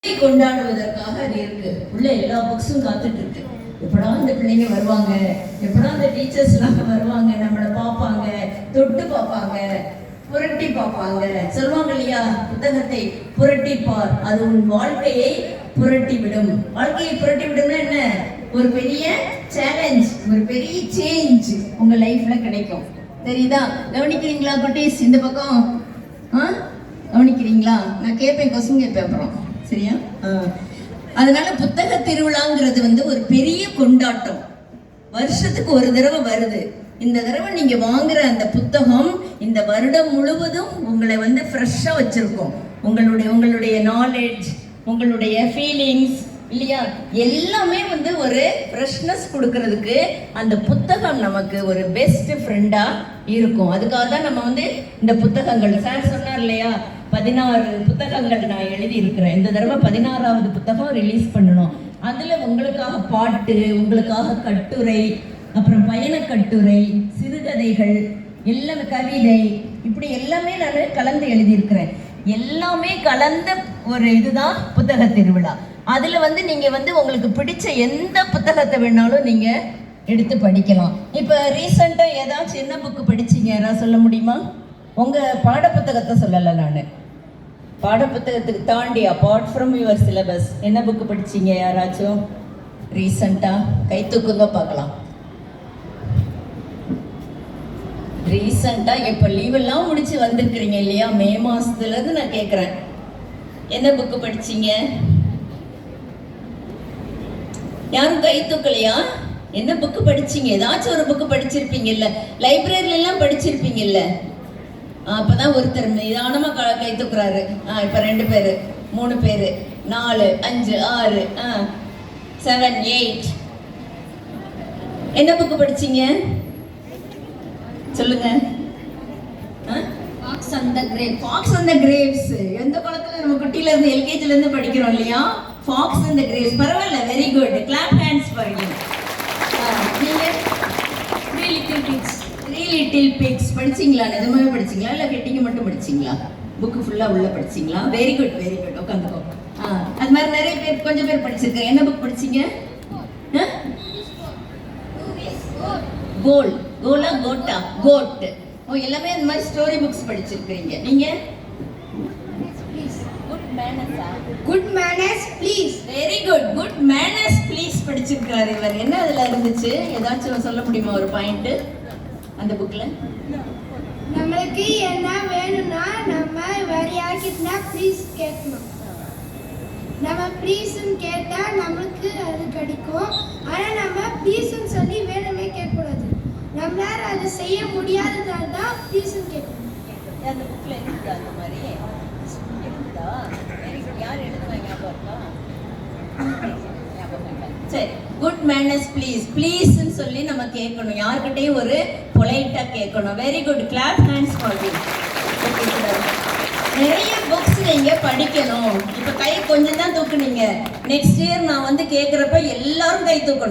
கொண்டாடுவதற்காக அது இருக்கு. உள்ள எல்லா புக்ஸும் காத்துட்டு இருக்கு. எப்படா இந்த பிள்ளைங்க வருவாங்க, எப்படா இந்த டீச்சர்ஸ் எல்லாம் வருவாங்க, நம்மளை பார்ப்பாங்க, தொட்டு பார்ப்பாங்க, புரட்டி பார்ப்பாங்க. சொல்லுவாங்க இல்லையா, புத்தகத்தை புரட்டிப்பார், அது உன் வாழ்க்கையை புரட்டி விடும். வாழ்க்கையை புரட்டி விடும்னா என்ன? ஒரு பெரிய சேலஞ்ச், ஒரு பெரிய சேஞ்ச் உங்க லைஃப்ல கிடைக்கும். தெரியுதா? கவனிக்கிறீங்களா குட்டீஸ்? இந்த பக்கம் கவனிக்கிறீங்களா? நான் கேட்பேன், கொஸ்டின் கேட்பேன் அப்புறம். சரியா? அதனால புத்தக திருவிழாங்கிறது ஒரு பெரிய கொண்டாட்டம். வருஷத்துக்கு ஒரு தடவை வருது. இந்த தடவை நீங்க வாங்குற அந்த புத்தகம் இந்த வருடம் முழுவதும் உங்களை ஃப்ரெஷ்ஷா வச்சிருக்கோம். உங்களுடைய நாலேஜ், உங்களுடைய ஃபீலிங்ஸ் இல்லையா, எல்லாமே ஒரு ஃப்ரெஷ்னஸ் கொடுக்கறதுக்கு அந்த புத்தகம் நமக்கு ஒரு பெஸ்ட் ஃப்ரெண்டா இருக்கும். அதுக்காக தான் நம்ம இந்த புத்தகங்கள், சார் சொன்னார் இல்லையா, 16 புத்தகங்கள் நான் எழுதி இருக்கிறேன். இந்த தடவை 16வது புத்தகம் ரிலீஸ் பண்ணணும். அதுல உங்களுக்காக பாட்டு, உங்களுக்காக கட்டுரை, அப்புறம் பயண கட்டுரை, சிறுகதைகள், எல்லாமே கவிதை, இப்படி எல்லாமே நான் கலந்து எழுதியிருக்கிறேன். எல்லாமே கலந்த ஒரு இதுதான் புத்தக திருவிழா. அதுல நீங்க உங்களுக்கு பிடிச்ச எந்த புத்தகத்தை வேணாலும் நீங்க எடுத்து படிக்கலாம். இப்ப ரீசெண்டா ஏதாச்சும் என்ன புக்கு படிச்சீங்க? யாராவது சொல்ல முடியுமா? உங்க பாட புத்தகத்தை சொல்லல, நான் பாடப்புத்தகத்துக்கு தாண்டி அப்பார்ட் ஃப்ரம் யுவர் சிலபஸ் என்ன புக்கு படிச்சீங்க? யாராச்சும் ரீசெண்டா கை தூக்குங்க பார்க்கலாம். ரீசெண்டா இப்ப லீவெல்லாம் முடிச்சு வந்திருக்கிறீங்க இல்லையா, மே மாசத்துல இருந்து நான் கேட்கிறேன், என்ன புக்கு படிச்சீங்க? யாரும் கை தூக்கலையா? என்ன புக்கு படிச்சீங்க? ஏதாச்சும் ஒரு புக்கு படிச்சிருப்பீங்கல்ல, லைப்ரரியில எல்லாம் படிச்சிருப்பீங்கல்ல. அப்பதான் ஒருத்தர் நிதானமா கை தூக்குறாரு. இப்ப 2 பேரு, 3 பேரு, 4, 5, 6, 7, 8. என்ன புக்கு படிச்சீங்க? சொல்லுங்க. Fox and the grapes. Fox and the grapes எந்த காலத்துல நம்ம குட்டில இருந்து எல்கேஜில இருந்து படிக்கிறோம் இல்லையா? Fox and the grapes. பரவாயில்ல, very good. Clap hands for you. நீங்க த்ரீ லிட்டில் பிக்ஸ் படிச்சீங்களா? நிஜமாவே படிச்சீங்களா இல்ல ஹெட்டிங் மட்டும் படிச்சீங்களா? புக் ஃபுல்லா உள்ள படிச்சீங்களா? Very good, very good. உட்காந்துக்கோ. அது மாதிரி நிறைய பேர், கொஞ்சம் பேர் படிச்சிருக்கேன். என்ன புக் படிச்சீங்க? கோல், கோலா கோட்டா, கோட். எல்லாமே இந்த மாதிரி ஸ்டோரி புக்ஸ் படிச்சிருக்கீங்க. நீங்க good manners please. Very good. Good manners please படிச்சிருக்காரு இவர். என்ன அதுல இருந்துச்சு? ஏதாச்சும் சொல்ல முடியுமா ஒரு பாயிண்ட் அந்த புக்ல? நமக்கு என்ன வேணும்னா நம்ம வேற யார்கிட்டனா ப்ளீஸ் கேட்கணும். நம்ம ப்ளீஸ்ன்னு கேட்டா நமக்கு அது கிடைக்கும். ஆனா நம்ம ப்ளீஸ்ன்னு சொல்லி வேணுமே கேட்கக்கூடாது. நம்மளால அதை செய்ய முடியாததால தான் ப்ளீஸ்ன்னு கேட்கணும். அந்த புக்ல இருக்கு அந்த மாதிரி இருக்குதா? யார் எழுதுவாங்க? சரி, குட் மேனர்ஸ் ப்ளீஸ். ப்ளீஸ்ன்னு சொல்லி நம்ம கேட்கணும். யார்கிட்டையும் ஒரு பொலைட்டா கேட்கணும். Very good. Clap hands for you. நிறைய புக்ஸ் நீங்க படிக்கணும். இப்ப கை கொஞ்சம் தான் தூக்குனீங்க. நெக்ஸ்ட் இயர் நான் கேட்கிறப்ப எல்லாரும் கை தூக்கணும்.